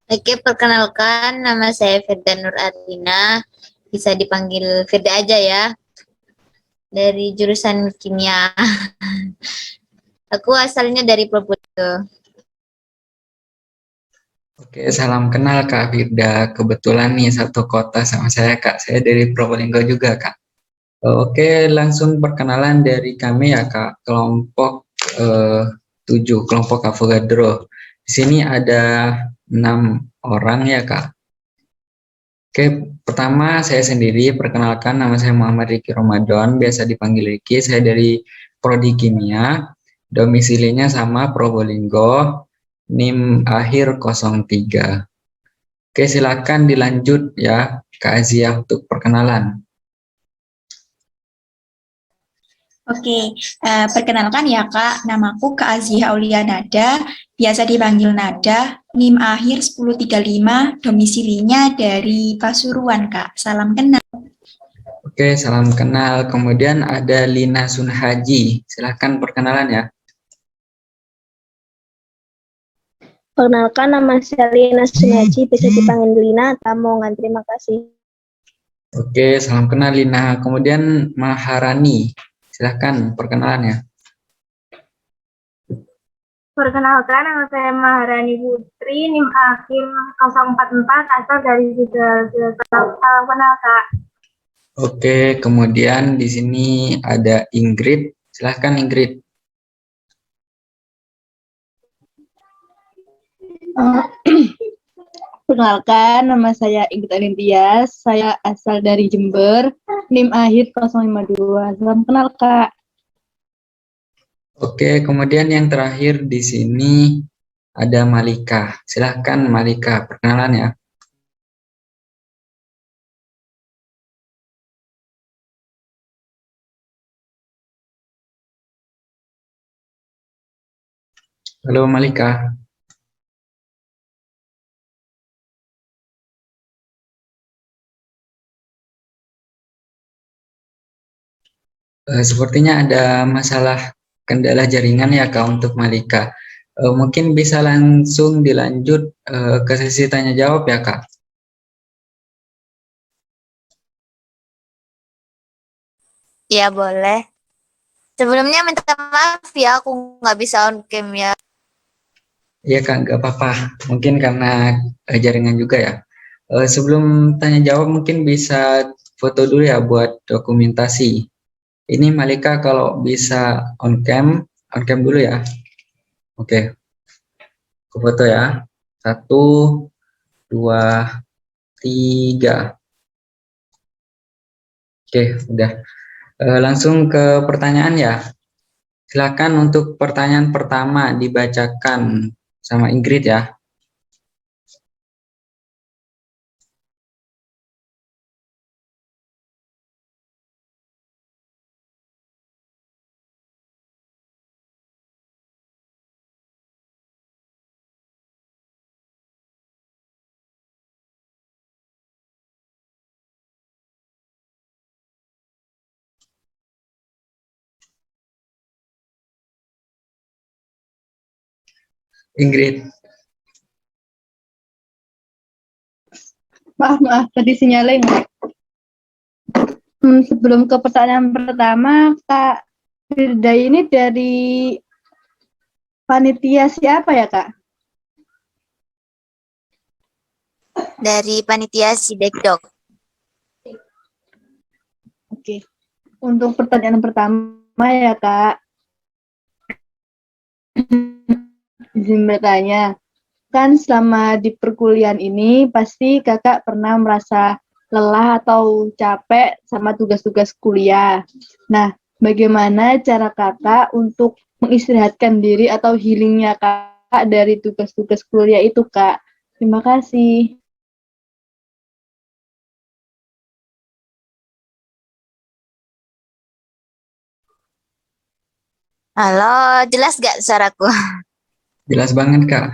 Oke, perkenalkan nama saya Firda Nur Arina. Bisa dipanggil Firda aja ya. Dari jurusan kimia. Aku asalnya dari Probolinggo. Oke, salam kenal Kak Firda. Kebetulan nih satu kota sama saya Kak. Saya dari Probolinggo juga Kak. Oke, langsung perkenalan dari kami ya Kak. Kelompok 7, kelompok Avogadro. Di sini ada 6 orang ya Kak. Oke, pertama saya sendiri perkenalkan, nama saya Muhammad Riki Ramadan, biasa dipanggil Riki. Saya dari Prodi Kimia, domisilinya sama Probolinggo, NIM akhir 03. Oke, silakan dilanjut ya Kak Azia untuk perkenalan. Oke, perkenalkan ya Kak, namaku Kak Azia Aulia Nada, biasa dipanggil Nada, NIM akhir 1035, domisilinya dari Pasuruan Kak, salam kenal. Oke, salam kenal. Kemudian ada Lina Sunhaji, silakan perkenalan ya. Perkenalkan, nama saya Lina Sunhaji, bisa dipanggil Lina, Tamongan. Terima kasih. Oke, salam kenal Lina. Kemudian Maharani, silakan perkenalan ya. Perkenalkan, nama saya Maharani Putri, NIM akhir 044, asal dari Sidoarjo. Salam kenal Kak. Oke, kemudian di sini ada Ingrid, silakan Ingrid. Perkenalkan, nama saya Ingrid Anintia, saya asal dari Jember, NIM akhir 052. Salam kenal, Kak. Oke, kemudian yang terakhir di sini ada Malika. Silahkan Malika, perkenalan ya. Halo Malika. Sepertinya ada masalah kendala jaringan ya Kak untuk Malika. Mungkin bisa langsung dilanjut ke sesi tanya jawab ya Kak. Ya, boleh. Sebelumnya minta maaf ya, aku nggak bisa on cam ya. Iya Kak, nggak apa-apa. Mungkin karena jaringan juga ya. Sebelum tanya jawab mungkin bisa foto dulu ya buat dokumentasi. Ini Malika kalau bisa on cam dulu ya. Oke, aku foto ya. 1, 2, 3. Oke, udah. Langsung ke pertanyaan ya. Silakan untuk pertanyaan pertama dibacakan sama Ingrid ya. Ingrid. Maaf, tadi sinyalnya nggak. Sebelum ke pertanyaan pertama, Kak Firda ini dari panitia siapa ya, Kak? Dari panitia Sidekdok. Oke. Untuk pertanyaan pertama ya, Kak. Izin bertanya. Kan selama di perkuliahan ini pasti kakak pernah merasa lelah atau capek sama tugas-tugas kuliah. Nah, bagaimana cara kakak untuk mengistirahatkan diri atau healingnya kakak dari tugas-tugas kuliah itu, Kak? Terima kasih. Halo, jelas gak suaraku? Jelas banget Kak.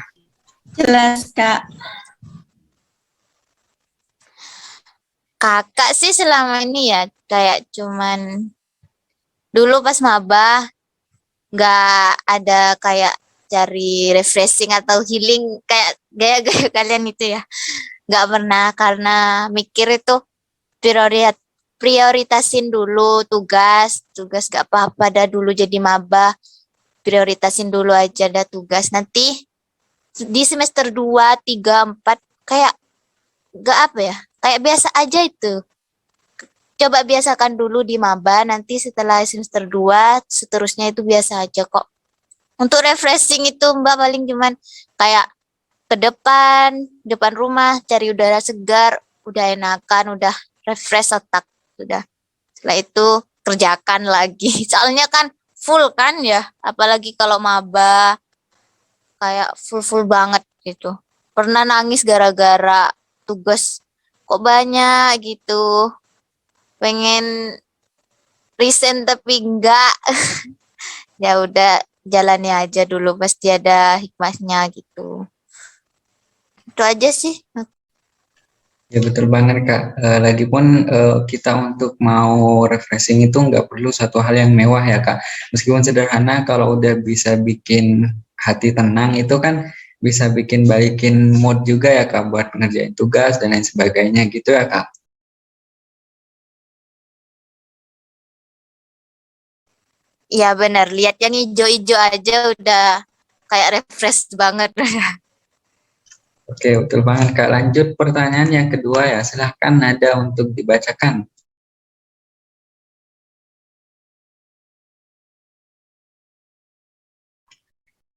Jelas Kak. Kakak sih selama ini ya kayak cuman dulu pas maba nggak ada kayak cari refreshing atau healing kayak gaya-gaya kalian itu ya. Nggak pernah, karena mikir itu prioritasin dulu tugas nggak apa-apa dah dulu jadi maba. Prioritasin dulu aja dah tugas. Nanti di semester 2, 3, 4 kayak nggak apa ya, kayak biasa aja itu. Coba biasakan dulu di maba, nanti setelah semester 2 seterusnya itu biasa aja kok. Untuk refreshing itu Mbak paling cuman kayak ke depan rumah, cari udara segar, udah enakan, udah refresh otak, udah. Setelah itu kerjakan lagi. Soalnya kan full kan ya, apalagi kalau maba kayak full banget gitu. Pernah nangis gara-gara tugas kok banyak gitu. Pengen resign tapi enggak. Ya udah jalani aja dulu, pasti ada hikmahnya gitu. Itu aja sih. Ya betul banget Kak. Lagipun kita untuk mau refreshing itu nggak perlu satu hal yang mewah ya Kak. Meskipun sederhana, kalau udah bisa bikin hati tenang itu kan bisa balikin mood juga ya Kak buat ngerjain tugas dan lain sebagainya gitu ya Kak. Iya benar, lihat yang hijau-hijau aja udah kayak refresh banget. Oke, betul banget Kak. Lanjut pertanyaan yang kedua ya. Silahkan Nada untuk dibacakan.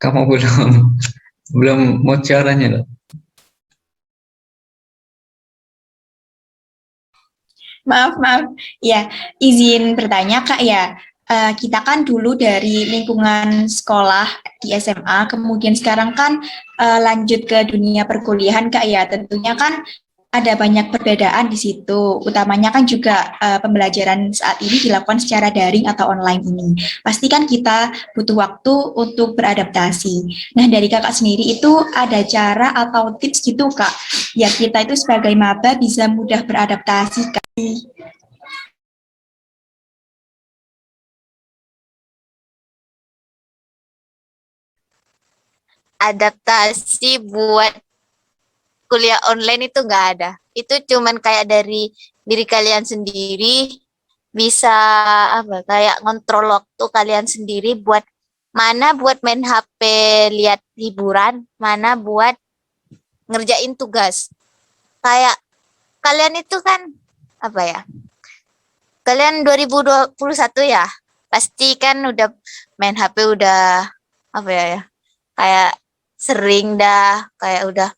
Kamu belum mau caranya loh. Maaf. Ya, izin bertanya Kak ya. Kita kan dulu dari lingkungan sekolah di SMA, kemudian sekarang kan lanjut ke dunia perkuliahan Kak ya. Tentunya kan ada banyak perbedaan di situ. Utamanya kan juga pembelajaran saat ini dilakukan secara daring atau online ini. Pasti kan kita butuh waktu untuk beradaptasi. Nah, dari Kakak sendiri itu ada cara atau tips gitu Kak, ya kita itu sebagai maba bisa mudah beradaptasi Kak? Adaptasi buat kuliah online itu nggak ada. Itu cuman kayak dari diri kalian sendiri, bisa apa kayak ngontrol waktu kalian sendiri buat mana buat main HP lihat hiburan, mana buat ngerjain tugas. Kayak kalian itu kan apa ya? Kalian 2021 ya, pasti kan udah main HP udah apa ya? Kayak sering dah, kayak udah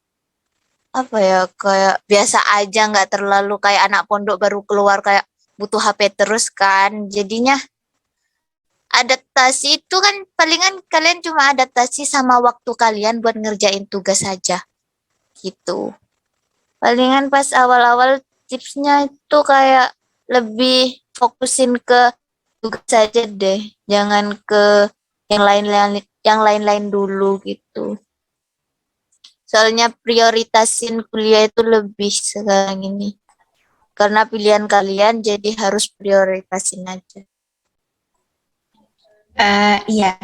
apa ya, kayak biasa aja, nggak terlalu kayak anak pondok baru keluar kayak butuh HP terus kan. Jadinya adaptasi itu kan palingan kalian cuma adaptasi sama waktu kalian buat ngerjain tugas saja gitu. Palingan pas awal-awal tipsnya itu kayak lebih fokusin ke tugas saja deh, jangan ke yang lain-lain dulu gitu. Soalnya prioritasin kuliah itu lebih sekarang ini. Karena pilihan kalian jadi harus prioritasin aja. Iya,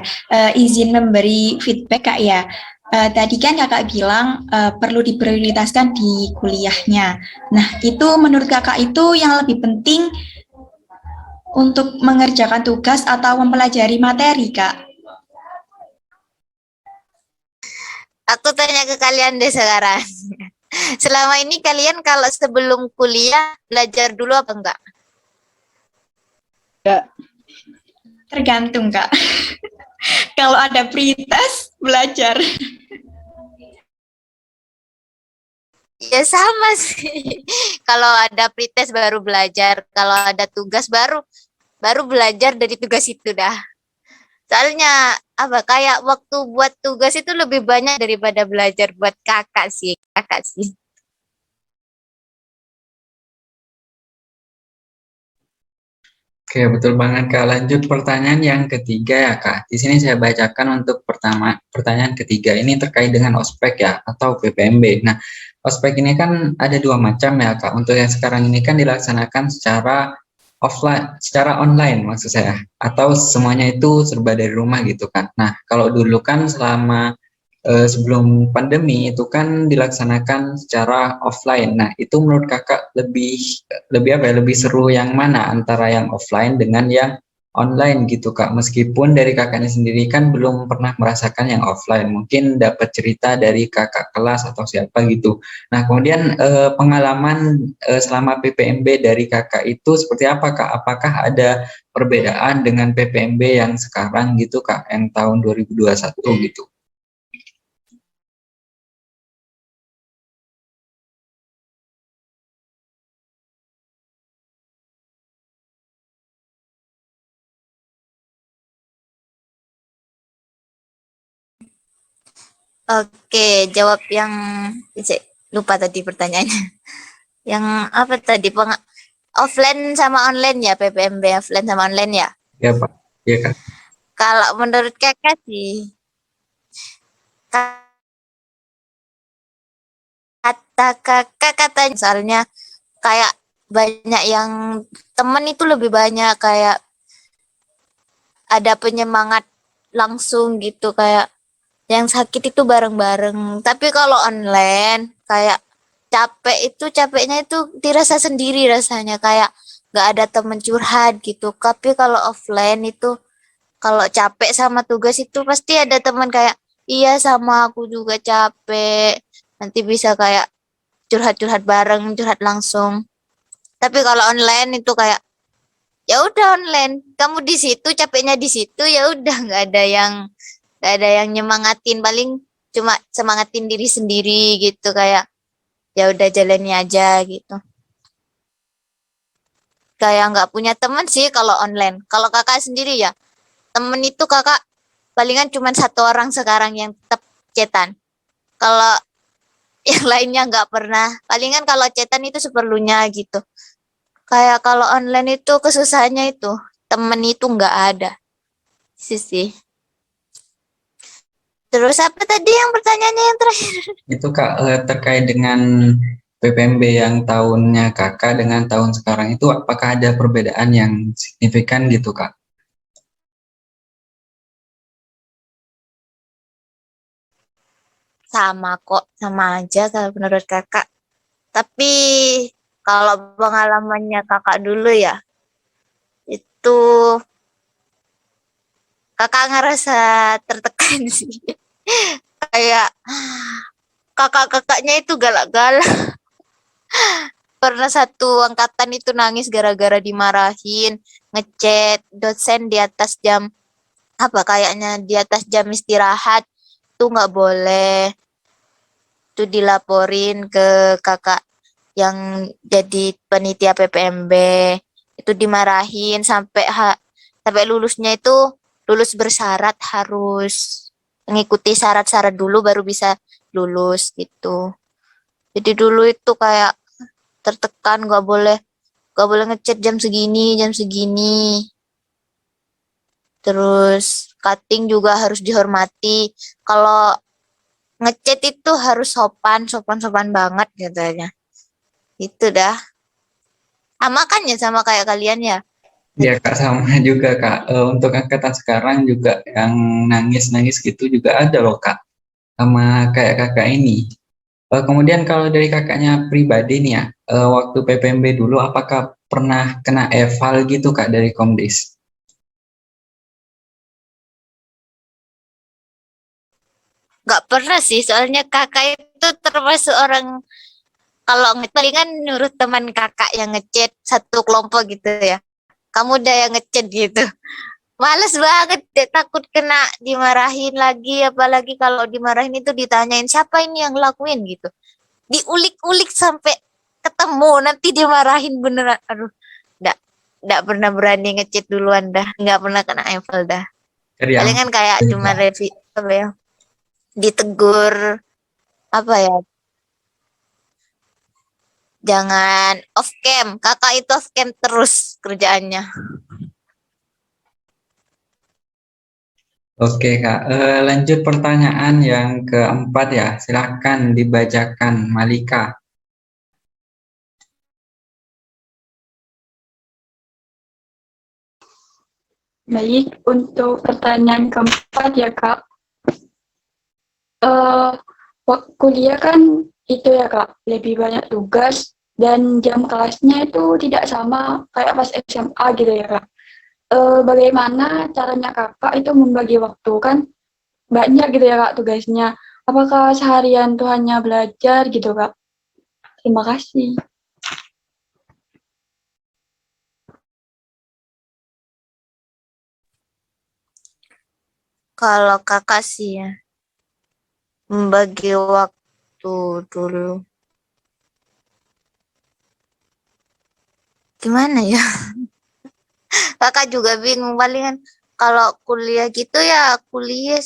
izin memberi feedback Kak ya. Tadi kan Kakak bilang perlu diprioritaskan di kuliahnya. Nah, itu menurut Kakak itu yang lebih penting untuk mengerjakan tugas atau mempelajari materi, Kak? Aku tanya ke kalian deh sekarang. Selama ini kalian kalau sebelum kuliah belajar dulu apa enggak? Enggak. Tergantung, Kak. Kalau ada prioritas, belajar. Ya sama sih. Kalau ada pretest baru belajar, kalau ada tugas baru belajar dari tugas itu dah. Soalnya apa kayak waktu buat tugas itu lebih banyak daripada belajar buat kakak sih. Oke, betul banget Kak. Lanjut pertanyaan yang ketiga ya Kak. Di sini saya bacakan untuk pertanyaan ketiga ini terkait dengan ospek ya atau PPMB. Nah, ospek ini kan ada dua macam ya Kak. Untuk yang sekarang ini kan dilaksanakan secara offline, secara online maksud saya, atau semuanya itu serba dari rumah gitu kan. Nah, kalau dulu kan selama sebelum pandemi itu kan dilaksanakan secara offline. Nah, itu menurut kakak lebih lebih apa ya, lebih seru yang mana antara yang offline dengan yang online gitu kak? Meskipun dari kakaknya sendiri kan belum pernah merasakan yang offline, mungkin dapat cerita dari kakak kelas atau siapa gitu. Nah, kemudian pengalaman selama PPMB dari kakak itu seperti apa kak? Apakah ada perbedaan dengan PPMB yang sekarang gitu kak, yang tahun 2021 gitu? Oke, jawab yang lupa tadi pertanyaannya. Yang apa tadi? Offline sama online ya, PPMB offline sama online ya. Ya pak, ya kak. Kalau menurut kakak sih, kata kakak katanya soalnya kayak banyak yang temen itu lebih banyak kayak ada penyemangat langsung gitu kayak yang sakit itu bareng-bareng. Tapi kalau online kayak capeknya itu dirasa sendiri rasanya kayak nggak ada temen curhat gitu. Tapi kalau offline itu kalau capek sama tugas itu pasti ada teman kayak iya sama aku juga capek. Nanti bisa kayak curhat-curhat bareng, curhat langsung. Tapi kalau online itu kayak ya udah online, kamu di situ capeknya di situ ya udah nggak ada yang nyemangatin paling cuma semangatin diri sendiri gitu kayak ya udah jalani aja gitu. Kayak nggak punya temen sih kalau online. Kalau kakak sendiri ya temen itu kakak palingan cuma satu orang sekarang yang tetap cetan. Kalau yang lainnya nggak pernah. Palingan kalau cetan itu seperlunya gitu. Kayak kalau online itu kesusahannya itu temen itu nggak ada. Sih. Terus apa tadi yang pertanyaannya yang terakhir? Itu kak, terkait dengan PPMB yang tahunnya kakak dengan tahun sekarang itu apakah ada perbedaan yang signifikan gitu kak? Sama kok, sama aja kalau menurut kakak. Tapi kalau pengalamannya kakak dulu ya, itu kakak ngerasa tertekan sih. Kayak kakak-kakaknya itu galak-galak. Pernah satu angkatan itu nangis gara-gara dimarahin, ngechat dosen di atas jam apa kayaknya di atas jam istirahat tuh nggak boleh. Tuh dilaporin ke kakak yang jadi panitia PPMB. Itu dimarahin sampai lulusnya itu lulus bersyarat harus mengikuti syarat-syarat dulu baru bisa lulus gitu. Jadi dulu itu kayak tertekan nggak boleh ngechat jam segini. Terus cutting juga harus dihormati. Kalau ngechat itu harus sopan banget katanya. Itu dah. Sama kan ya sama kayak kalian ya. Ya kak, sama juga kak. Untuk angkatan sekarang juga yang nangis-nangis gitu juga ada loh kak, sama kayak kakak ini. Kemudian kalau dari kakaknya pribadi nih ya, waktu PPMB dulu apakah pernah kena eval gitu kak dari Komdis? Nggak pernah sih, soalnya kakak itu termasuk orang kalau palingan nurut teman kakak yang ngechat satu kelompok gitu ya. Kamu udah yang ngechat gitu. Males banget, deh, takut kena dimarahin lagi, apalagi kalau dimarahin itu ditanyain siapa ini yang lakuin gitu. Diulik-ulik sampai ketemu, nanti dimarahin beneran. Aduh, enggak, enggak pernah berani ngechat duluan dah, enggak pernah kena eval dah. Dari yang Palingan kayak cuma apa ya, ditegur apa ya, jangan off cam. Kakak itu off cam terus kerjaannya. Oke kak, lanjut pertanyaan yang keempat ya, silakan dibacakan Malika. Baik, untuk pertanyaan keempat ya Kak. eh kuliah kan itu ya Kak, lebih banyak tugas dan jam kelasnya itu tidak sama kayak pas SMA gitu ya Kak. Bagaimana caranya Kakak itu membagi waktu kan banyak gitu ya Kak tugasnya. Apakah seharian tuh hanya belajar gitu Kak? Terima kasih. Kalau kakak sih ya, membagi waktu dulu. Gimana ya? Kakak juga bingung palingan kalau kuliah gitu ya kuliah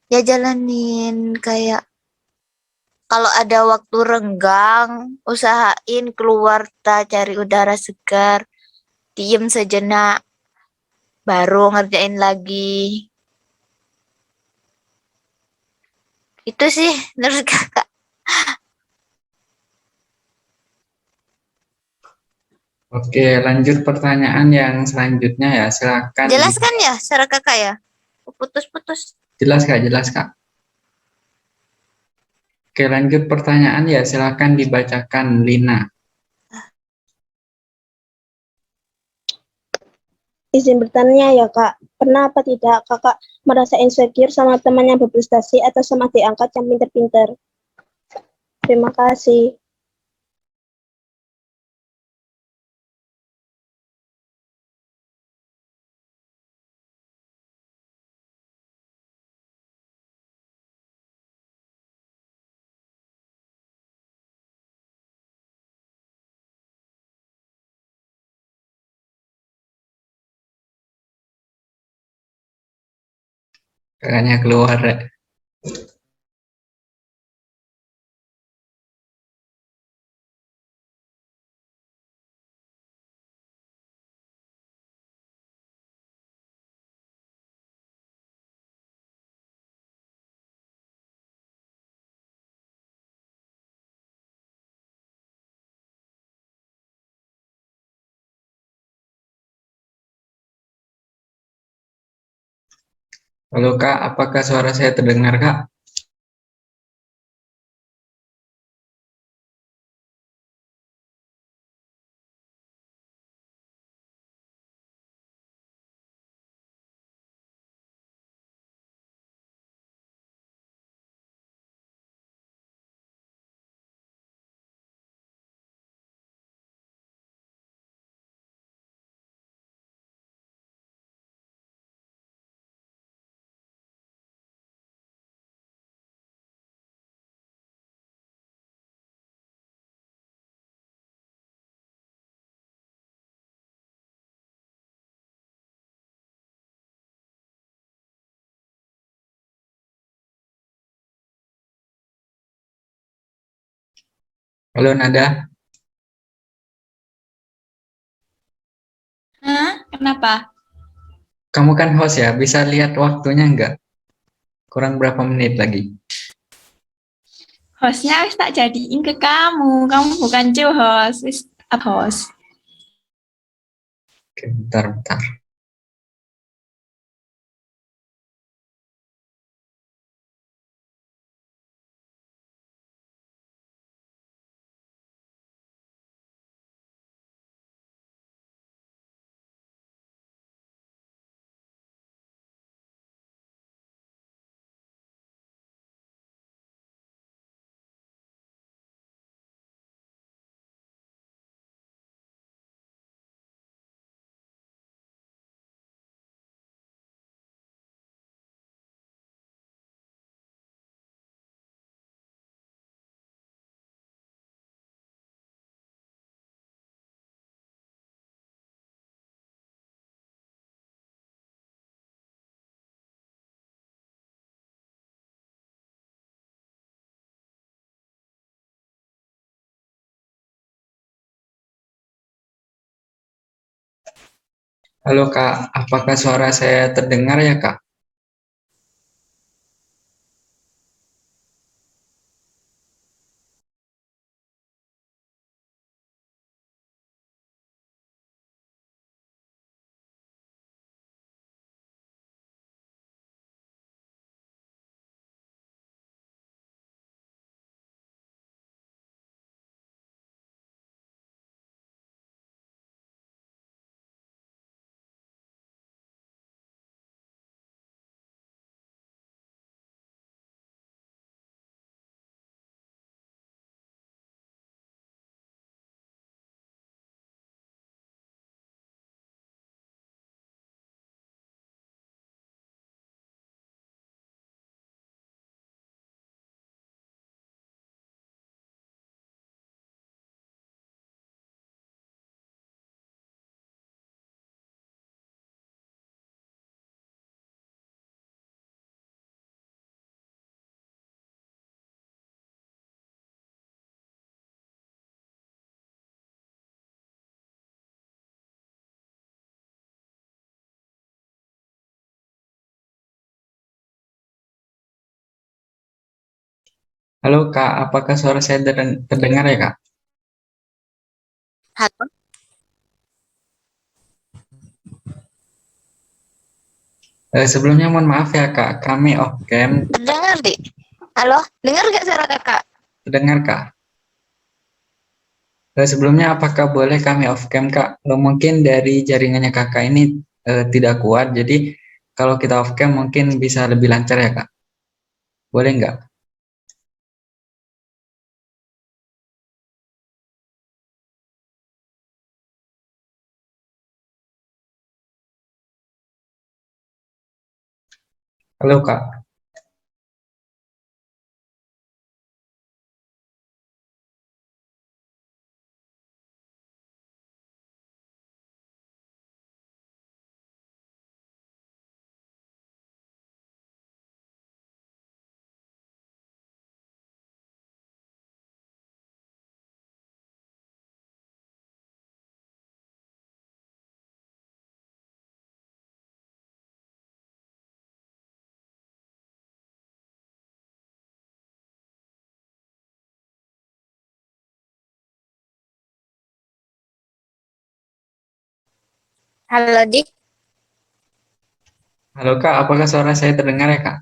ya jalanin kayak kalau ada waktu renggang usahain keluar cari udara segar, diem sejenak baru ngerjain lagi. Itu sih menurut kakak. Oke, lanjut pertanyaan yang selanjutnya ya. Silakan. Jelas kan ya cara kakak ya? Putus-putus. Jelas Kak, jelas Kak. Oke, lanjut pertanyaan ya. Silakan dibacakan Lina. Izin bertanya ya Kak, pernah apa tidak Kakak merasa insecure sama teman yang berprestasi atau sama adik angkat yang pinter-pinter? Terima kasih. Kakaknya keluar ya. Halo Kak, apakah suara saya terdengar Kak? Halo Nada, Hah? Kenapa? kamu kan host ya, bisa lihat waktunya nggak? Kurang berapa menit lagi? Hostnya wis tak jadiin ke kamu. Kamu bukan co-host, wis up host. Oke, bentar. Halo Kak, apakah suara saya terdengar ya Kak? Halo Kak, apakah suara saya terdengar ya Kak? Halo, Sebelumnya mohon maaf ya Kak, kami off cam. dengar deh. Halo, dengar gak suara kakak? Terdengar Kak? Sebelumnya apakah boleh kami off cam Kak? Mungkin dari jaringannya Kakak ini tidak kuat, jadi kalau kita off cam mungkin bisa lebih lancar ya Kak? Boleh nggak? Halo Kak. Halo, Dik. Halo Kak, apakah suara saya terdengar ya Kak?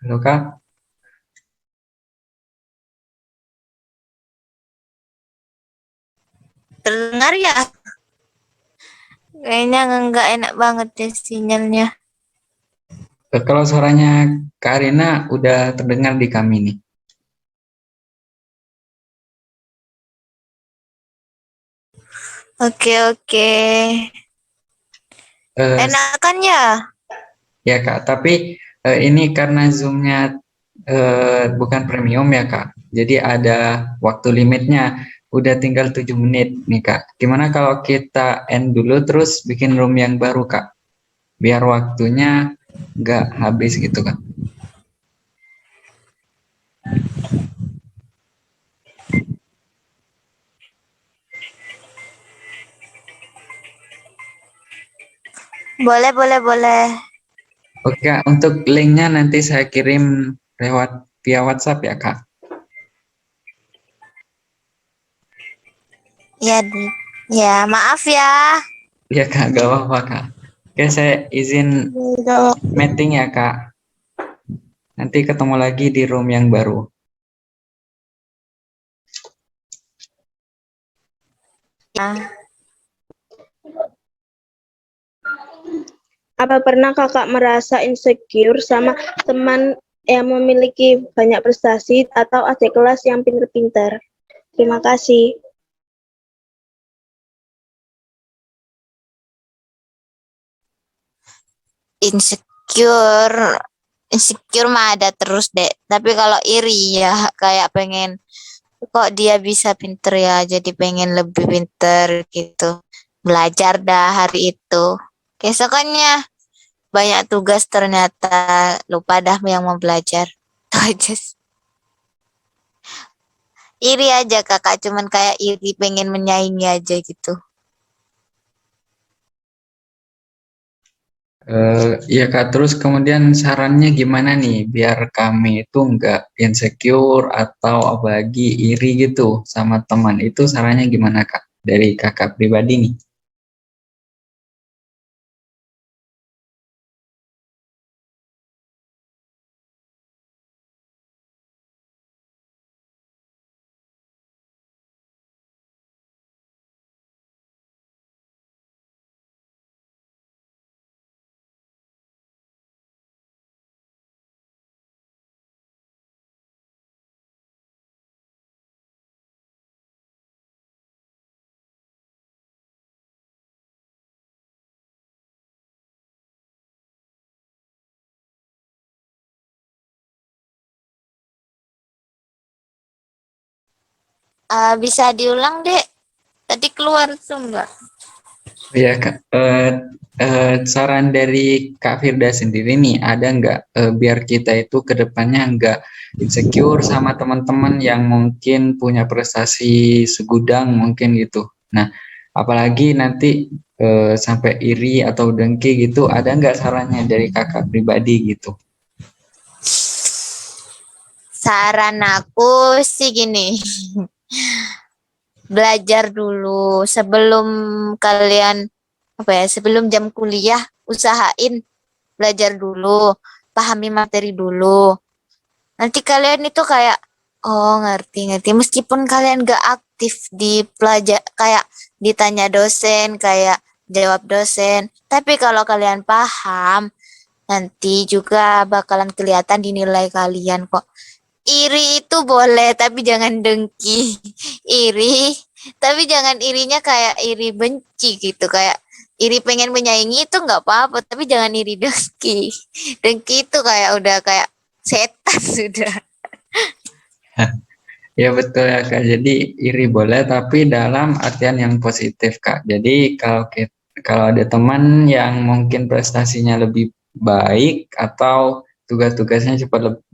Halo Kak. Terdengar ya? Kayaknya nggak enak banget deh sinyalnya. Kalau suaranya Kak Arina udah terdengar di kami nih. Oke, oke. Eh, Enakan ya? ya Kak, tapi ini karena Zoom-nya bukan premium ya Kak. Jadi ada waktu limitnya. Udah tinggal 7 menit nih Kak. Gimana kalau kita end dulu terus bikin room yang baru Kak? Biar waktunya nggak habis gitu Kak. Boleh, boleh, boleh. Oke Kak, untuk linknya nanti saya kirim lewat via WhatsApp ya Kak. Ya, Dik. Ya, maaf ya. Ya Kak, gak apa-apa Kak. Oke, saya izin meeting ya Kak. Nanti ketemu lagi di room yang baru. Nah, Apa pernah kakak merasa insecure sama teman yang memiliki banyak prestasi atau adik kelas yang pintar-pintar? Terima kasih. insecure. Insecure mah ada terus deh. Tapi kalau iri ya kayak pengen kok dia bisa pinter ya, jadi pengen lebih pinter gitu. Belajar dah hari itu. Keesokannya banyak tugas ternyata lupa dah yang mau belajar. Itu aja sih. Iri aja kakak, cuman kayak iri pengen menyaingi aja gitu. Ya Kak, terus kemudian sarannya gimana nih biar kami itu nggak insecure atau apalagi iri gitu sama teman, itu sarannya gimana Kak? Dari kakak pribadi nih. Bisa diulang dek? Tadi keluar tuh enggak? Ya Kak, saran dari Kak Firda sendiri nih, ada nggak biar kita itu ke depannya nggak insecure sama teman-teman yang mungkin punya prestasi segudang mungkin gitu. Nah, Apalagi nanti sampai iri atau dengki gitu, ada nggak sarannya dari kakak pribadi gitu? Saran aku sih gini, belajar dulu sebelum kalian sebelum jam kuliah, usahain belajar dulu, pahami materi dulu. Nanti kalian itu kayak, oh ngerti-ngerti. Meskipun kalian gak aktif di pelajar, kayak ditanya dosen, kayak jawab dosen. Tapi kalau kalian paham, nanti juga bakalan kelihatan di nilai kalian kok. Iri itu boleh, tapi jangan dengki. Iri, tapi jangan irinya kayak iri benci gitu. Kayak iri pengen menyaingi itu nggak apa-apa, tapi jangan iri dengki. Dengki itu kayak udah kayak setan sudah. Ya betul ya Kak. Jadi iri boleh tapi dalam artian yang positif Kak. Jadi kalau ada teman yang mungkin prestasinya lebih baik atau tugas-tugasnya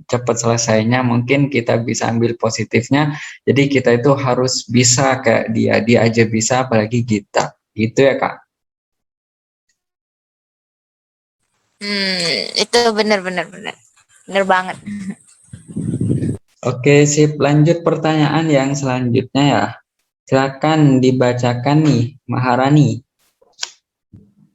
cepat selesainya, mungkin kita bisa ambil positifnya. Jadi kita itu harus bisa kayak dia aja bisa apalagi kita. Gitu ya Kak. Itu benar-benar benar. Benar banget. Oke, sip. Lanjut pertanyaan yang selanjutnya ya. Silakan dibacakan nih, Maharani.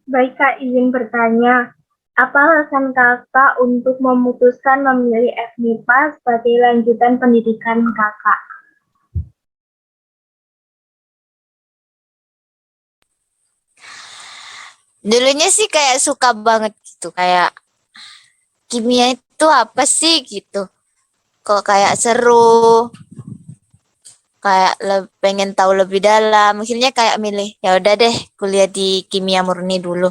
Baik Kak, izin bertanya. Apa alasan Kakak untuk memutuskan memilih FMIPA sebagai lanjutan pendidikan Kakak? Dulunya sih kayak suka banget gitu, kayak kimia itu apa sih gitu. Kok kayak seru, kayak pengen tahu lebih dalam. Akhirnya kayak milih, ya udah deh kuliah di kimia murni dulu.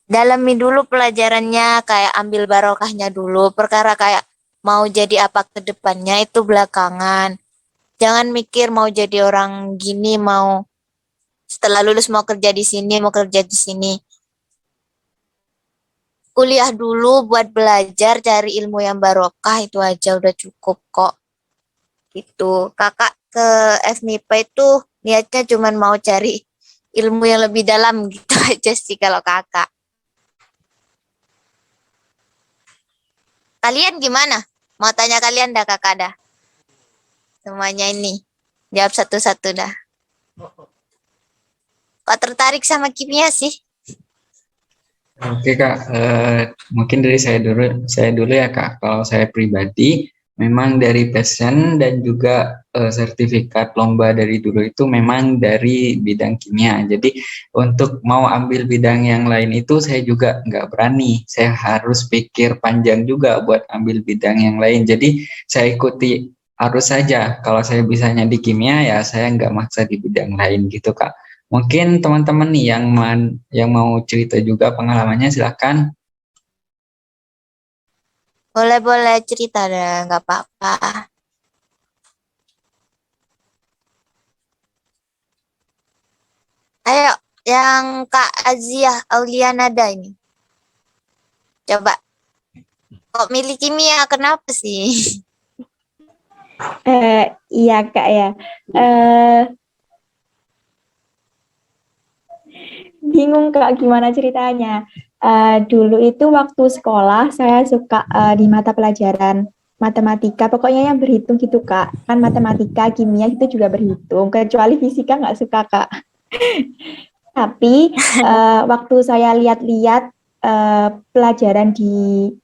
Dalami dulu pelajarannya, kayak ambil barokahnya dulu. Perkara kayak mau jadi apa ke depannya itu belakangan. Jangan mikir mau jadi orang gini, mau setelah lulus mau kerja di sini, mau kerja di sini. Kuliah dulu buat belajar, cari ilmu yang barokah, itu aja udah cukup kok. Gitu. Kakak ke FMIPA itu niatnya cuman mau cari ilmu yang lebih dalam gitu aja sih kalau kakak. Kalian gimana? Mau tanya kalian dah kakak dah. Semuanya ini. Jawab satu-satu dah. Kok tertarik sama kimia sih? Oke Kak, mungkin dari saya dulu ya Kak. Kalau saya pribadi, memang dari passion dan juga sertifikat lomba dari dulu itu memang dari bidang kimia. Jadi untuk mau ambil bidang yang lain itu saya juga nggak berani. Saya harus pikir panjang juga buat ambil bidang yang lain. Jadi saya ikuti arus saja. Kalau saya bisanya di kimia ya saya nggak maksa di bidang lain gitu Kak. Mungkin teman-teman nih yang mau cerita juga pengalamannya silakan. Boleh-boleh cerita dah, nggak apa-apa. Ayo, yang Kak Aziah Aulianada ini. Coba. Kok milih kimia? Kenapa sih? Iya Kak ya. Bingung Kak gimana ceritanya. Dulu itu waktu sekolah saya suka di mata pelajaran matematika, pokoknya yang berhitung gitu Kak. Kan matematika, kimia itu juga berhitung, kecuali fisika nggak suka Kak. Tapi waktu saya lihat-lihat pelajaran di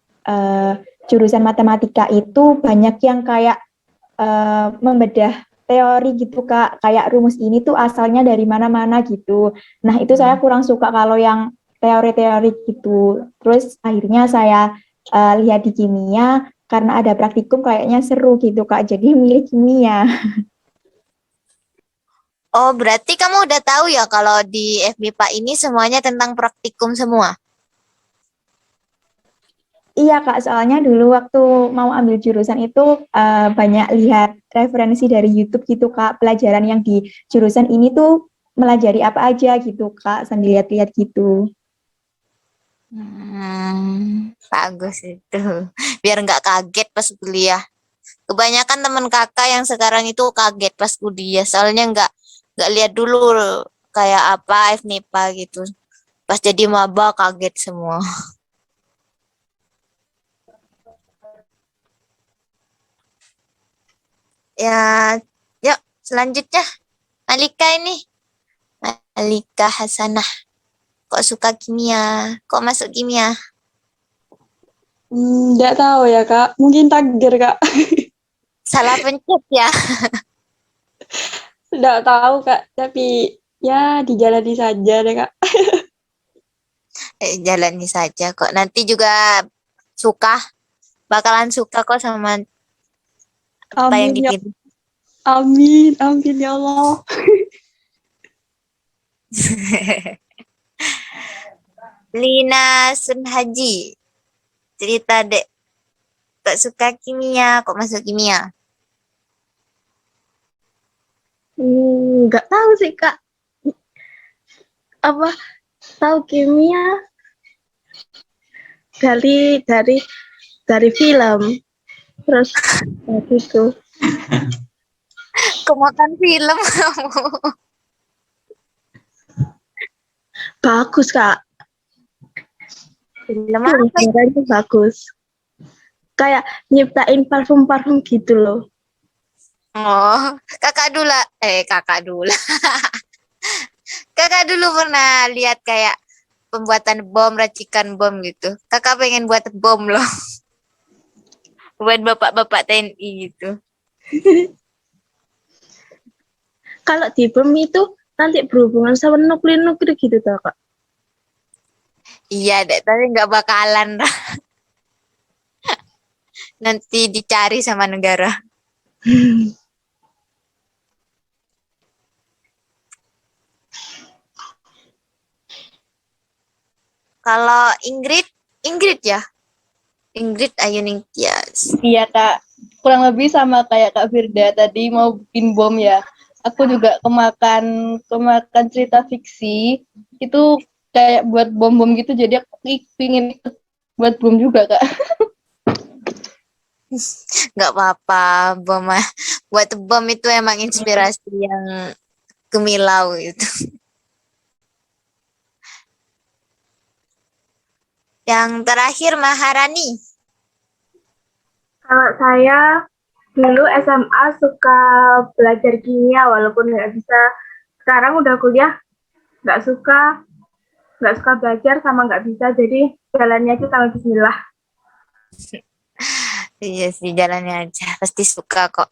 jurusan matematika itu banyak yang kayak membedah teori gitu Kak, kayak rumus ini tuh asalnya dari mana-mana gitu. Nah itu saya kurang suka kalau yang teori-teori gitu. Terus akhirnya saya lihat di kimia, karena ada praktikum kayaknya seru gitu Kak, jadi milih kimia. Oh, berarti kamu udah tahu ya kalau di FMIPA ini semuanya tentang praktikum semua? Iya Kak, soalnya dulu waktu mau ambil jurusan itu banyak lihat referensi dari YouTube gitu Kak, pelajaran yang di jurusan ini tuh melajari apa aja gitu Kak, sambil lihat-lihat gitu. Bagus itu. Biar nggak kaget pas kuliah. Kebanyakan teman kakak yang sekarang itu kaget pas kuliah, soalnya nggak lihat dulu kayak apa FNIPA gitu. Pas jadi maba kaget semua. Ya, yuk selanjutnya Malika ini. Malika Hasanah. Kok suka kimia? Kok masuk kimia? Nggak tahu ya Kak, mungkin takdir Kak. Salah pencet ya. Nggak tahu Kak, tapi ya dijalani saja deh Kak. Jalani saja kok. Nanti juga suka. Bakalan suka kok sama apa yang Amin ya, dipilih. amin, amin ya Allah. Lina Sunhaji. Cerita dek. Kok suka kimia? Kok masuk kimia? Nggak tahu sih Kak. Apa tahu kimia dari film. Terus ya gitu. Kemakan film kamu. Bagus Kak. Film apa? Itu bagus. Kayak nyiptain parfum-parfum gitu loh. Oh, kakak dulu. Kakak dulu. Kakak dulu pernah lihat kayak pembuatan bom, racikan bom gitu. Kakak pengen buat bom loh. Buat bapak-bapak TNI gitu. Kalau di bom itu nanti berhubungan sama nuklir gitu tau Kak. Iya deh, tapi nggak bakalan. Nanti dicari sama negara. Kalau Ingrid ya. Ingrid Ayuning Tias. Iya Kak, kurang lebih sama kayak Kak Firda tadi mau bikin bom ya. Aku juga kemakan cerita fiksi itu kayak buat bom-bom gitu, jadi aku pingin ikut buat bom juga Kak. Nggak apa-apa, bom buat bom itu emang inspirasi yang gemilau gitu. Yang terakhir Maharani. Kalau saya dulu SMA suka belajar kimia walaupun nggak bisa. Sekarang udah kuliah nggak suka belajar sama nggak bisa. Jadi jalannya aja sama Bismillah. Iya sih, jalannya aja. Pasti suka kok.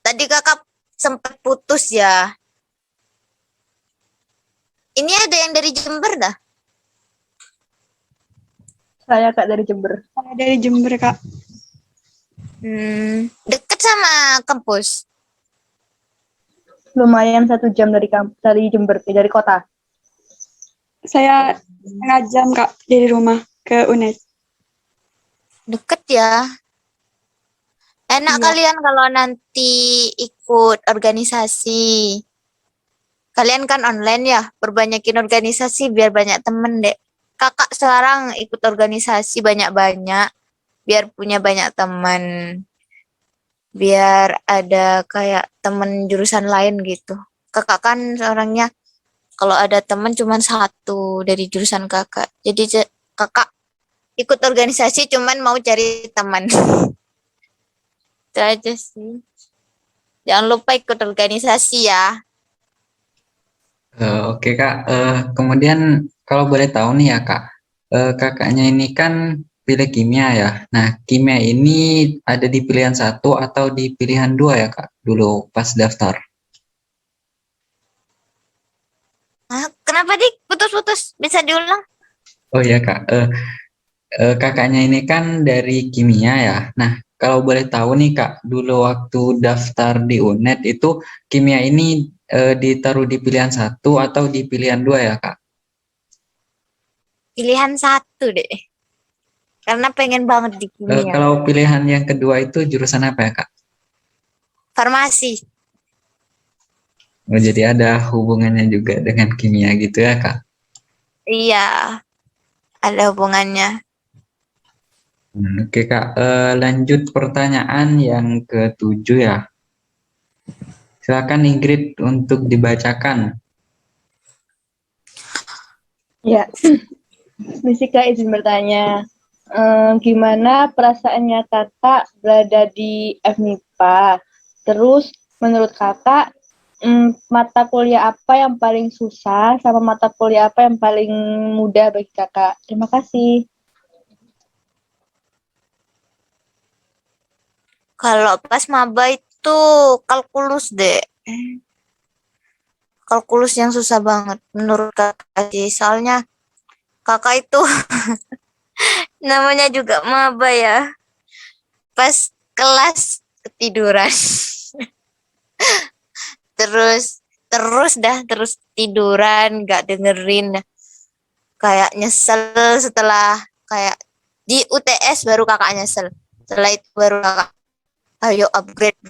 Tadi kakak sempat putus ya. Ini ada yang dari Jember dah. Saya Kak dari Jember. Saya dari Jember Kak. Deket sama kampus. Lumayan 1 jam dari Jember, dari kota. Saya setengah jam Kak dari rumah ke UNED. Deket ya. Enak Iya. kalian kalau nanti ikut organisasi. Kalian kan online ya, perbanyakin organisasi biar banyak temen deh. Kakak sekarang ikut organisasi banyak-banyak, biar punya banyak teman. Biar ada kayak temen jurusan lain gitu. Kakak kan orangnya kalau ada temen cuma satu dari jurusan kakak. Jadi kakak ikut organisasi cuman mau cari teman. Itu aja sih. Jangan lupa ikut organisasi ya. Oke Kak, kemudian kalau boleh tahu nih ya Kak, kakaknya ini kan pilih kimia ya. Nah, kimia ini ada di pilihan 1 atau di pilihan 2 ya Kak, dulu pas daftar? Kenapa dik putus-putus? Bisa diulang? Oh ya Kak, kakaknya ini kan dari kimia ya. Nah, kalau boleh tahu nih Kak, dulu waktu daftar di UNED itu kimia ini ditaruh di pilihan 1 atau di pilihan 2 ya Kak? Pilihan 1 deh. Karena pengen banget di kimia. Kalau pilihan yang kedua itu jurusan apa ya Kak? Farmasi. Oh, jadi ada hubungannya juga dengan kimia gitu ya Kak? Iya, ada hubungannya. Oke Kak, lanjut pertanyaan yang ke-7 ya. Silakan Ingrid untuk dibacakan. Ya, Jessica izin bertanya. Gimana perasaannya kakak berada di FMIPA? Terus menurut kakak mata kuliah apa yang paling susah sama mata kuliah apa yang paling mudah bagi kakak? Terima kasih. Kalau pas maba itu kalkulus deh. Kalkulus yang susah banget menurut kakak sih. Soalnya kakak itu namanya juga maba ya. Pas kelas ketiduran. terus tiduran, gak dengerin. Kayak nyesel setelah kayak di UTS baru kakak nyesel. Setelah itu baru kakak ayo upgrade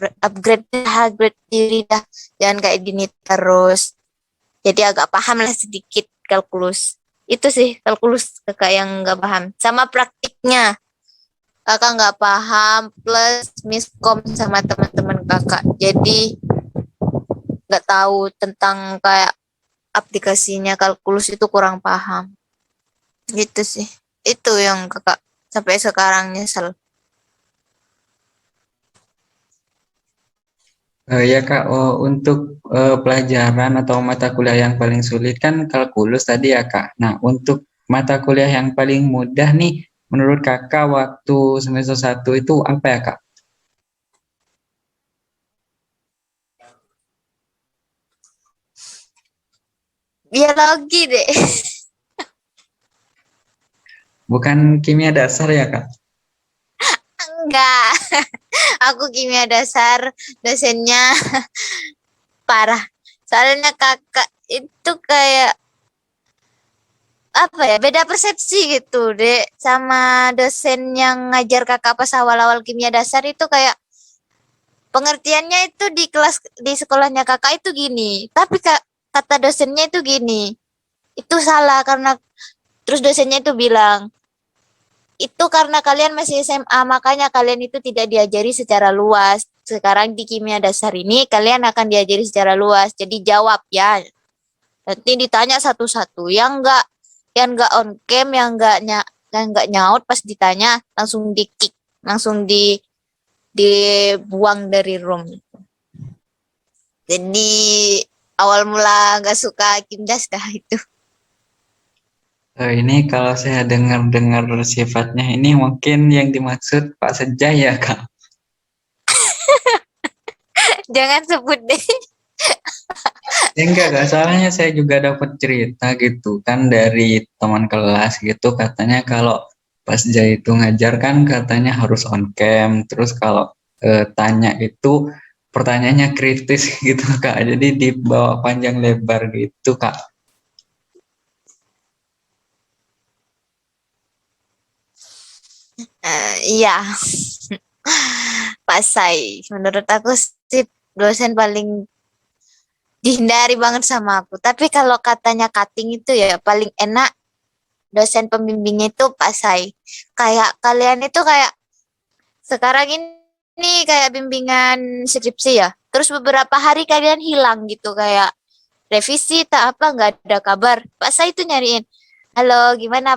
diri dah, jangan kayak gini terus. Jadi agak paham lah sedikit kalkulus. Itu sih kalkulus kakak yang nggak paham. Sama praktiknya kakak nggak paham, plus miskom sama teman-teman kakak. Jadi nggak tahu tentang kayak aplikasinya kalkulus itu kurang paham. Gitu sih. Itu yang kakak sampai sekarang nyesel. Ya Kak, untuk pelajaran atau mata kuliah yang paling sulit kan kalkulus tadi ya Kak. Nah, untuk mata kuliah yang paling mudah nih, menurut Kakak waktu semester 1 itu apa ya Kak? Biologi deh. Bukan kimia dasar ya Kak? Enggak. Aku kimia dasar, dosennya parah. Soalnya kakak itu kayak apa ya, beda persepsi gitu deh sama dosen yang ngajar kakak pas awal-awal kimia dasar itu. Kayak pengertiannya itu di kelas di sekolahnya kakak itu gini, tapi kata dosennya itu gini. Itu salah karena terus dosennya itu bilang, itu karena kalian masih SMA, makanya kalian itu tidak diajari secara luas. Sekarang di kimia dasar ini kalian akan diajari secara luas. Jadi jawab ya. Nanti ditanya satu-satu. Yang enggak on cam, yang enggak nyaut pas ditanya langsung di kick, langsung dibuang dari room. Jadi awal mula nggak suka kimdas dah itu. Ini kalau saya dengar-dengar sifatnya ini mungkin yang dimaksud Pak Sejah ya Kak? Jangan sebut deh. Enggak, soalnya saya juga dapat cerita gitu kan dari teman kelas gitu, katanya kalau pas Jai itu ngajar kan katanya harus on cam, terus kalau tanya itu pertanyaannya kritis gitu Kak, jadi dibawa panjang lebar gitu Kak. Iya. Pak Sai, menurut aku sih dosen paling dihindari banget sama aku. Tapi kalau katanya cutting itu ya paling enak dosen pembimbingnya itu Pak Sai. Kayak kalian itu kayak sekarang ini kayak bimbingan skripsi ya. Terus beberapa hari kalian hilang gitu, kayak revisi tak apa nggak ada kabar. Pak Sai itu nyariin, halo gimana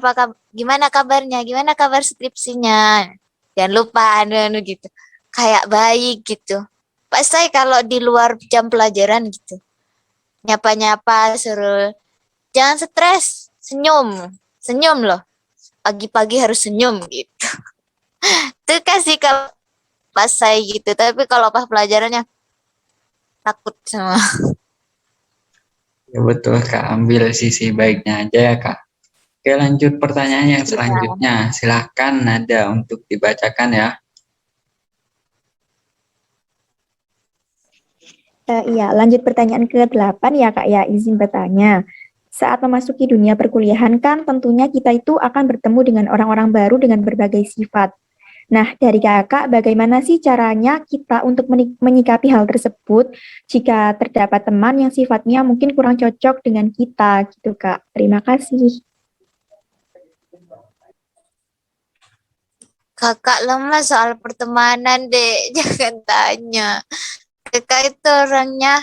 kabarnya, gimana kabar skripsinya. Jangan lupa anu gitu. Kayak baik gitu. Pak Sai kalau di luar jam pelajaran gitu, nyapa-nyapa suruh jangan stres, senyum loh, pagi-pagi harus senyum gitu. Itu kasih kalau pas saya gitu, tapi kalau pas pelajarannya takut sama. Ya betul Kak, ambil sisi baiknya aja ya Kak. Oke, lanjut pertanyaan yang selanjutnya, silahkan Nada untuk dibacakan ya. Iya, lanjut pertanyaan ke-8 ya Kak ya, izin bertanya. Saat memasuki dunia perkuliahan kan tentunya kita itu akan bertemu dengan orang-orang baru dengan berbagai sifat. Nah, dari Kakak, bagaimana sih caranya kita untuk menyikapi hal tersebut jika terdapat teman yang sifatnya mungkin kurang cocok dengan kita gitu Kak? Terima kasih. Kakak lemah soal pertemanan deh, jangan tanya. kakak itu orangnya,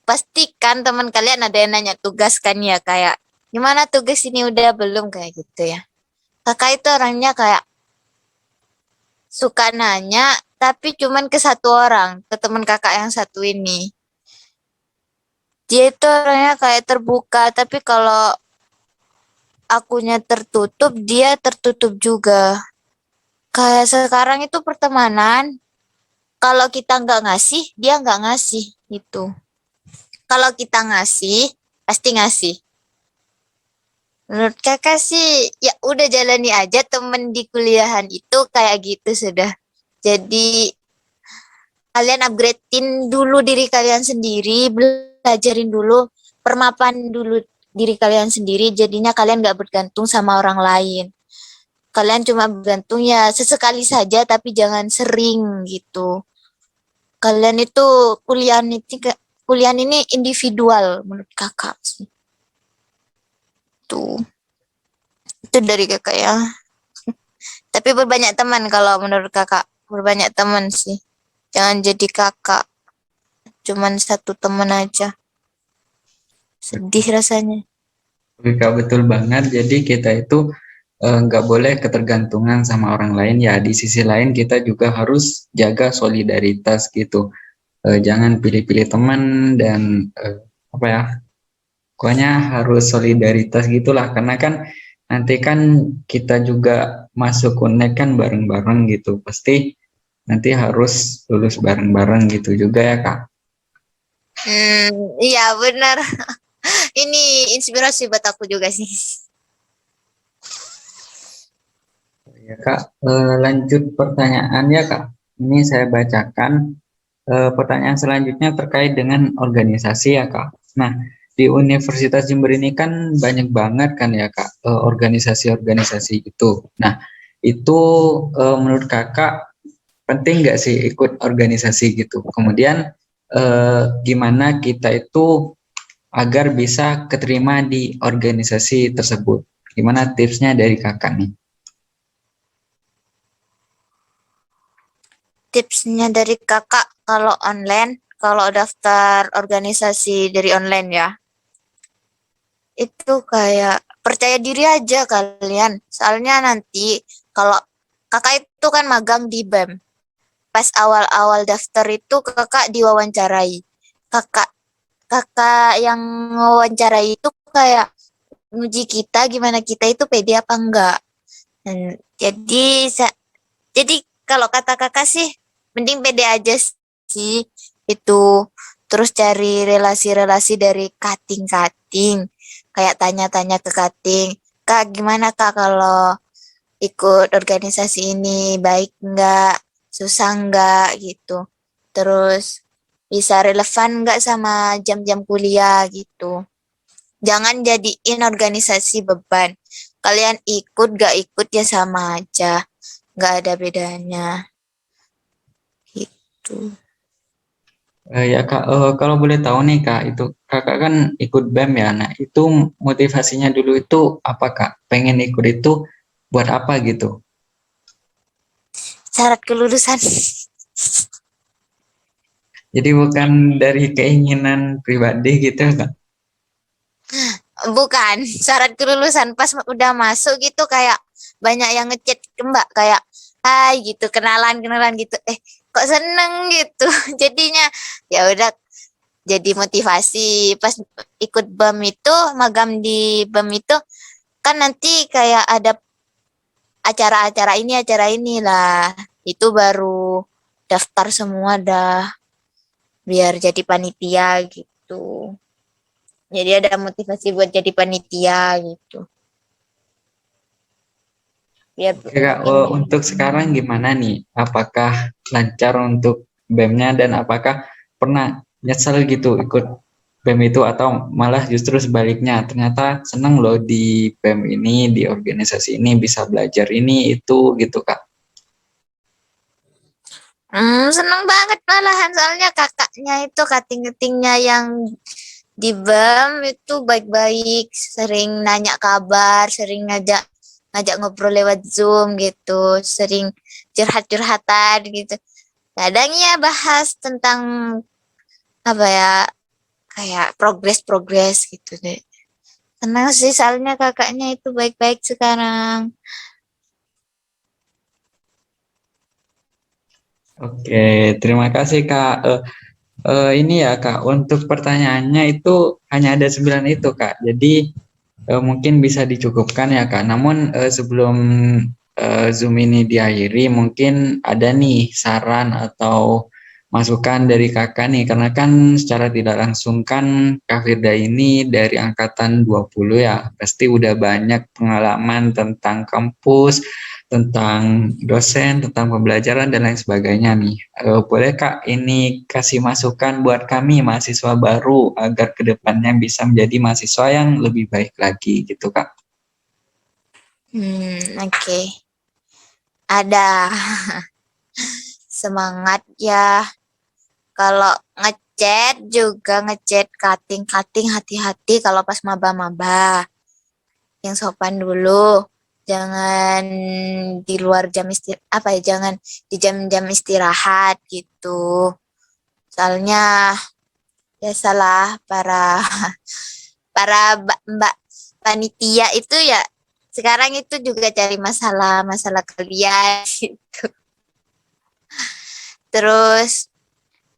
pastikan teman kalian ada yang nanya tugas kan ya, kayak gimana tugas ini udah belum, kayak gitu ya. Kakak itu orangnya kayak suka nanya, tapi cuman ke satu orang, ke teman kakak yang satu ini. Dia itu orangnya kayak terbuka, tapi kalau akunya tertutup, dia tertutup juga. Kayak sekarang itu pertemanan, kalau kita nggak ngasih, dia nggak ngasih gitu. Kalau kita ngasih, pasti ngasih. Menurut kakak sih, ya udah jalani aja, temen di kuliahan itu kayak gitu sudah. Jadi kalian upgradein dulu diri kalian sendiri, belajarin dulu, permapan dulu diri kalian sendiri, jadinya kalian nggak bergantung sama orang lain. Kalian cuma bergantung ya sesekali saja, tapi jangan sering gitu. Kalian itu kuliah ini individual menurut kakak sih. Itu dari kakak ya. Tapi berbanyak teman kalau menurut kakak, berbanyak teman sih. Jangan jadi kakak cuman satu teman aja. Sedih rasanya. Oke, Kak, betul banget. Jadi kita itu nggak boleh ketergantungan sama orang lain ya. Di sisi lain kita juga harus jaga solidaritas gitu. Jangan pilih-pilih teman dan apa ya, pokoknya harus solidaritas gitulah. Karena kan nanti kan kita juga masuk UNED kan bareng-bareng gitu. Pasti nanti harus lulus bareng-bareng gitu juga ya, Kak. Iya benar. Ini inspirasi buat aku juga sih. Ya, Kak, lanjut pertanyaan ya, Kak. Ini saya bacakan. Pertanyaan selanjutnya terkait dengan organisasi ya, Kak. Nah, di Universitas Jember ini kan banyak banget kan ya, Kak, organisasi-organisasi itu. Nah, itu menurut Kakak penting nggak sih ikut organisasi gitu? Kemudian gimana kita itu agar bisa keterima di organisasi tersebut? Gimana tipsnya dari Kakak nih? Tipsnya dari kakak kalau online, kalau daftar organisasi dari online ya, itu kayak percaya diri aja kalian. Soalnya nanti kalau kakak itu kan magang di BEM. Pas awal-awal daftar itu kakak diwawancarai. Kakak kakak yang wawancarai itu kayak nguji kita gimana kita itu pede apa enggak. Dan jadi kalau kata kakak sih mending pede aja sih itu, terus cari relasi-relasi dari cutting-cutting, kayak tanya-tanya ke cutting, Kak gimana Kak kalau ikut organisasi ini, baik enggak, susah enggak gitu, terus bisa relevan enggak sama jam-jam kuliah gitu. Jangan jadiin organisasi beban, kalian ikut gak ikut ya sama aja, nggak ada bedanya gitu. Ya Kak, kalau boleh tahu nih Kak, itu Kakak kan ikut BEM ya. Nah, itu motivasinya dulu itu apa Kak? Pengen ikut itu buat apa gitu? Syarat kelulusan. Jadi bukan dari keinginan pribadi gitu Kak? Bukan, syarat kelulusan pas udah masuk gitu kayak banyak yang ngechat ke Mbak kayak hai gitu, kenalan gitu. Kok seneng gitu. Jadinya ya udah jadi motivasi pas ikut BEM itu, magam di BEM itu kan nanti kayak ada acara ini lah. Itu baru daftar semua dah biar jadi panitia gitu. Jadi ada motivasi buat jadi panitia gitu. Biar Oke Kak, untuk sekarang gimana nih? Apakah lancar untuk BEM-nya dan apakah pernah nyesel gitu ikut BEM itu atau malah justru sebaliknya ternyata seneng loh di BEM ini, di organisasi ini bisa belajar ini itu gitu Kak? seneng banget malahan soalnya kakaknya itu kating-katingnya yang di BEM itu baik-baik, sering nanya kabar, sering ngajak ngobrol lewat Zoom gitu, sering curhat-curhatan gitu. Kadang ya bahas tentang apa ya, kayak progres gitu deh. Senang sih soalnya kakaknya itu baik-baik sekarang. Oke, terima kasih Kak. Ini ya Kak, untuk pertanyaannya itu hanya ada 9 itu Kak. Jadi mungkin bisa dicukupkan ya Kak. Namun sebelum Zoom ini diakhiri, mungkin ada nih saran atau masukan dari Kakak nih. Karena kan secara tidak langsung kan Kak Firda ini dari angkatan 20 ya. Pasti udah banyak pengalaman tentang kampus, tentang dosen, tentang pembelajaran dan lain sebagainya nih. Boleh Kak ini kasih masukan buat kami mahasiswa baru agar kedepannya bisa menjadi mahasiswa yang lebih baik lagi gitu Kak. Oke. Ada semangat ya. Kalau ngechat juga ngechat cutting hati-hati kalau pas maba-maba. Yang sopan dulu. Jangan di luar jam jangan di jam-jam istirahat gitu. Soalnya biasalah para mbak panitia itu ya sekarang itu juga cari masalah kalian gitu. Terus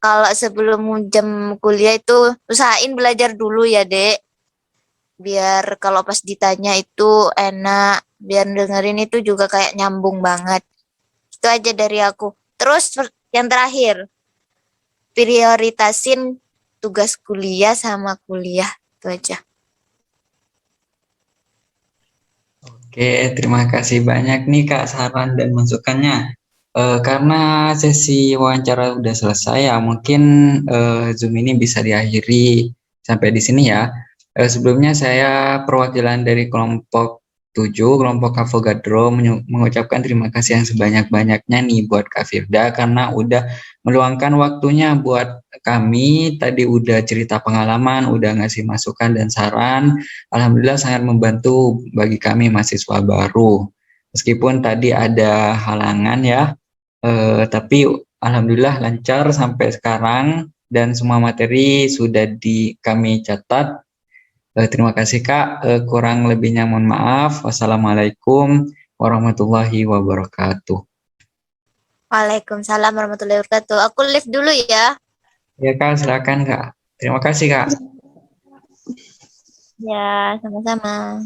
kalau sebelum jam kuliah itu usahain belajar dulu ya, Dek. Biar kalau pas ditanya itu enak, biar dengerin itu juga kayak nyambung banget. Itu aja dari aku. Terus yang terakhir, prioritasin tugas kuliah sama kuliah. Itu aja. Oke, terima kasih banyak nih Kak saran dan masukannya. Karena sesi wawancara udah selesai ya, mungkin Zoom ini bisa diakhiri sampai di sini ya. Sebelumnya saya perwakilan dari kelompok 7, kelompok Avogadro mengucapkan terima kasih yang sebanyak-banyaknya nih buat Kak Firda karena udah meluangkan waktunya buat kami. Tadi udah cerita pengalaman, udah ngasih masukan dan saran. Alhamdulillah sangat membantu bagi kami mahasiswa baru. Meskipun tadi ada halangan ya, tapi alhamdulillah lancar sampai sekarang dan semua materi sudah kami catat. Terima kasih Kak, kurang lebihnya mohon maaf. Wassalamualaikum warahmatullahi wabarakatuh. Waalaikumsalam warahmatullahi wabarakatuh. Aku live dulu ya. Ya Kak, silakan Kak. Terima kasih Kak. Ya, sama-sama.